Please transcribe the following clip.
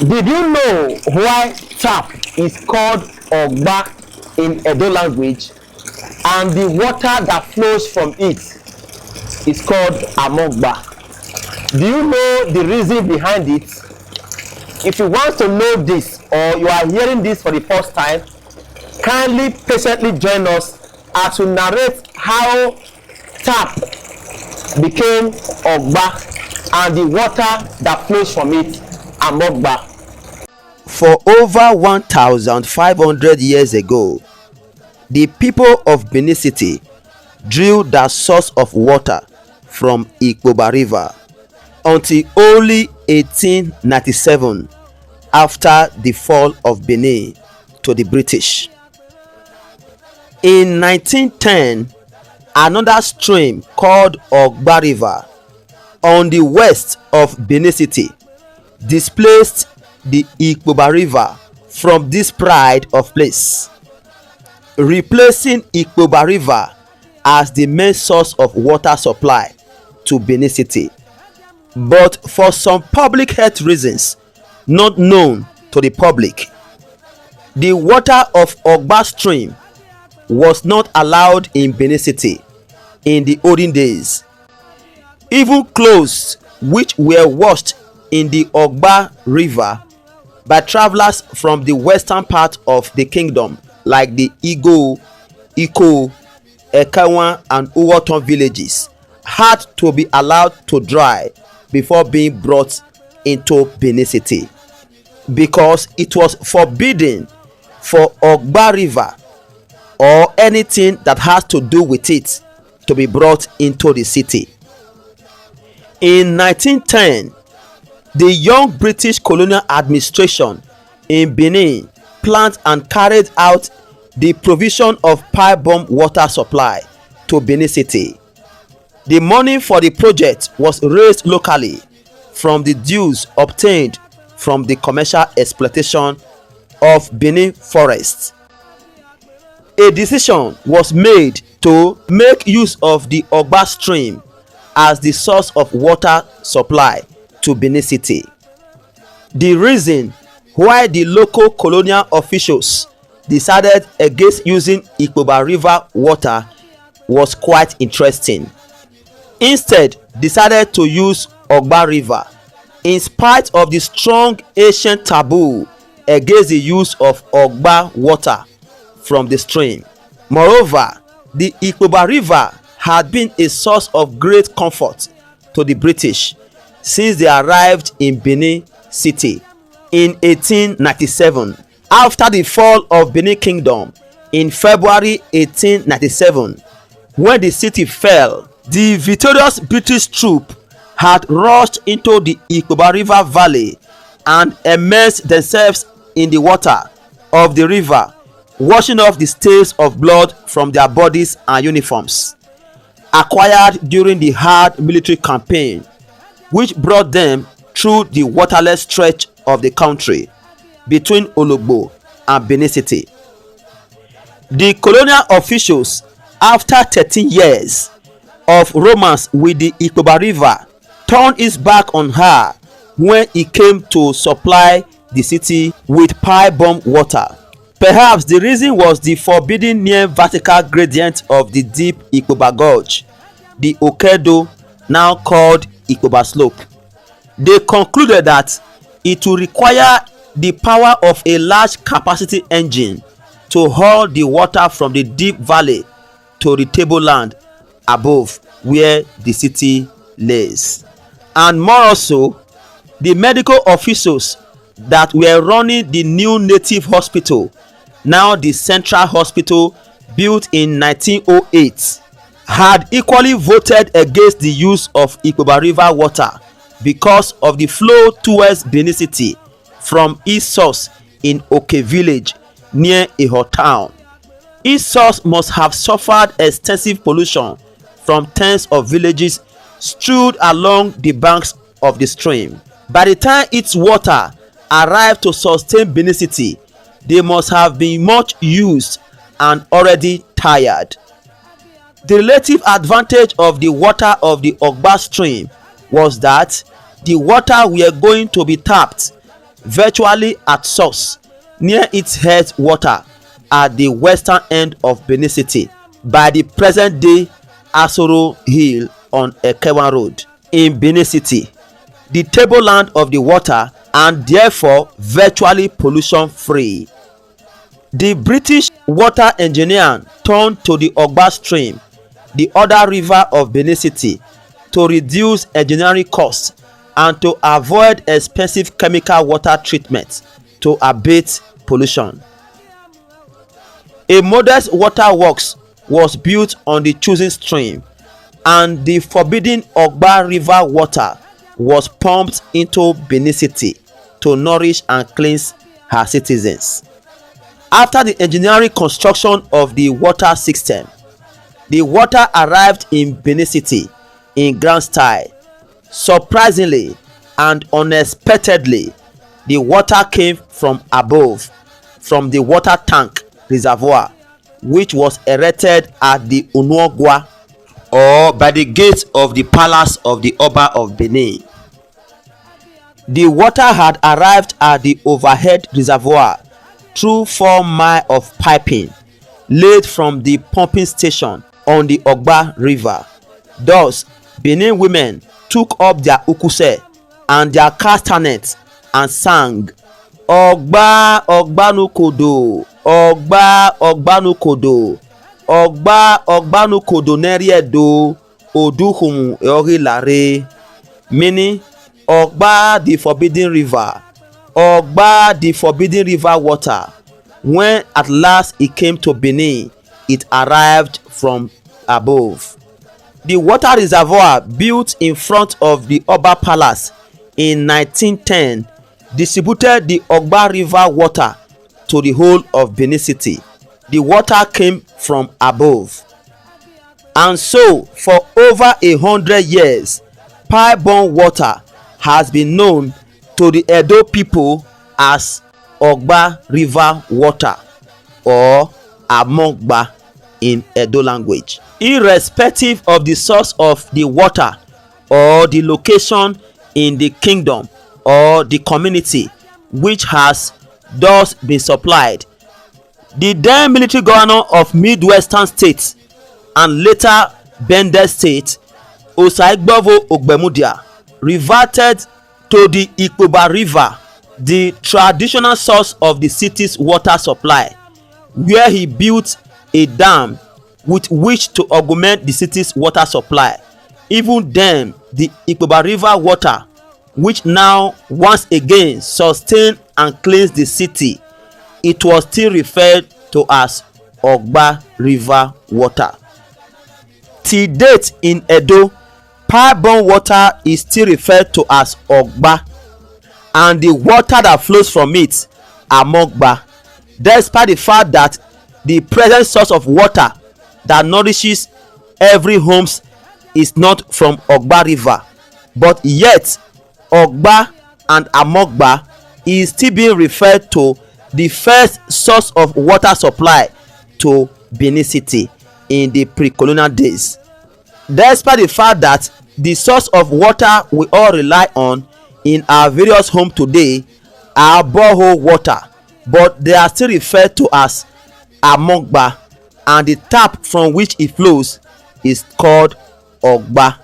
Did you know why tap is called Ogba in Edo language, and the water that flows from it is called Amogba? Do you know the reason behind it? If you want to know this, or you are hearing this for the first time, kindly patiently join us as we narrate how tap became Ogba and the water that flows from it Amogba. For over 1,500 years ago, the people of Benin City drew their source of water from Ikpoba River until only 1897, after the fall of Benin to the British. In 1910, another stream called Ogba River on the west of Benin City displaced the Ikpoba River from this pride of place, replacing Ikpoba River as the main source of water supply to Benin City. But for some public health reasons not known to the public, the water of Ogba stream was not allowed in Benin City in the olden days. Even clothes which were washed in the Ogba River by travelers from the western part of the kingdom, like the Igbo, Iko, Ekawan and Uwoton villages, had to be allowed to dry before being brought into Benin City, because it was forbidden for Ogba River or anything that has to do with it to be brought into the city. In 1910, the young British colonial administration in Benin planned and carried out the provision of pipe bomb water supply to Benin City. The money for the project was raised locally from the dues obtained from the commercial exploitation of Benin forests. A decision was made to make use of the Ogba stream as the source of water supply to Benin City. The reason why the local colonial officials decided against using Ikpoba River water was quite interesting. Instead, decided to use Ogba River, in spite of the strong ancient taboo against the use of Ogba water from the stream. Moreover, the Ikpoba River had been a source of great comfort to the British since they arrived in Benin City in 1897. After the fall of Benin Kingdom in February 1897, when the city fell, the victorious British troop had rushed into the Ikpoba River valley and immersed themselves in the water of the river, washing off the stains of blood from their bodies and uniforms, acquired during the hard military campaign which brought them through the waterless stretch of the country between Ologbo and Benin City. The colonial officials, after 13 years of romance with the Ikpoba River, turned its back on her when it came to supply the city with pipe bomb water. Perhaps the reason was the forbidding near vertical gradient of the deep Ikpoba Gorge, the Okedo, now called Ikpoba Slope. They concluded that it would require the power of a large capacity engine to haul the water from the deep valley to the tableland above where the city lays. And more also, the medical officials that were running the new native hospital, now the Central Hospital built in 1908, had equally voted against the use of Ikpoba River water because of the flow towards Benin City from its source in Oke village near Iho town. Its source must have suffered extensive pollution from tens of villages strewed along the banks of the stream. By the time its water arrived to sustain Benin City, they must have been much used and already tired. The relative advantage of the water of the Ogba stream was that the water were going to be tapped virtually at source near its headwater at the western end of Benin City by the present-day Asoro Hill on Ekewan Road in Benin City, the tableland of the water, and therefore virtually pollution-free. The British water engineer turned to the Ogba stream, the other river of Benin City, to reduce engineering costs and to avoid expensive chemical water treatment to abate pollution. A modest waterworks was built on the chosen stream, and the forbidden Ogba river water was pumped into Benin City to nourish and cleanse her citizens. After the engineering construction of the water system, the water arrived in Benin City in grand style. Surprisingly and unexpectedly, the water came from above, from the water tank reservoir, which was erected at the Ogba, or by the gate of the palace of the Ogba of Benin. The water had arrived at the overhead reservoir through 4 miles of piping laid from the pumping station on the Ogba river. Thus, Benin women took up their ukuse and their castanets and sang, Ogba Ogbanukodo, Ogba Ogbanukodo, Ogba Ogbanukodo neriedo oduhum eorilare, meaning Ogba the forbidden river, Ogba the forbidden river water. When at last it came to Benin, it arrived from above. The water reservoir built in front of the Ogba Palace in 1910 distributed the Ogba river water to the whole of Benin City. The water came from above. And so for over 100 years, pipe-borne water has been known to the Edo people as Ogba river water, or Amogba in Edo language. Irrespective of the source of the water or the location in the kingdom or the community which has thus been supplied, the then military governor of Midwestern states and later Bendel state, Osaigbovo Ogbemudia, reverted to the Ikpoba river, the traditional source of the city's water supply, where he built a dam with which to augment the city's water supply. Even then, the Ikpoba river water, which now once again sustained and cleansed the city, it was still referred to as Ogba river water. Till date in Edo, pipe-borne water is still referred to as Ogba, and the water that flows from it Amogba, despite the fact that the present source of water that nourishes every homes is not from Ogba river, but yet Ogba and Amogba is still being referred to the first source of water supply to Benin City in the pre-colonial days. Despite the fact that the source of water we all rely on in our various homes today are borehole water, but they are still referred to as Amogba, and the tap from which it flows is called Ogba.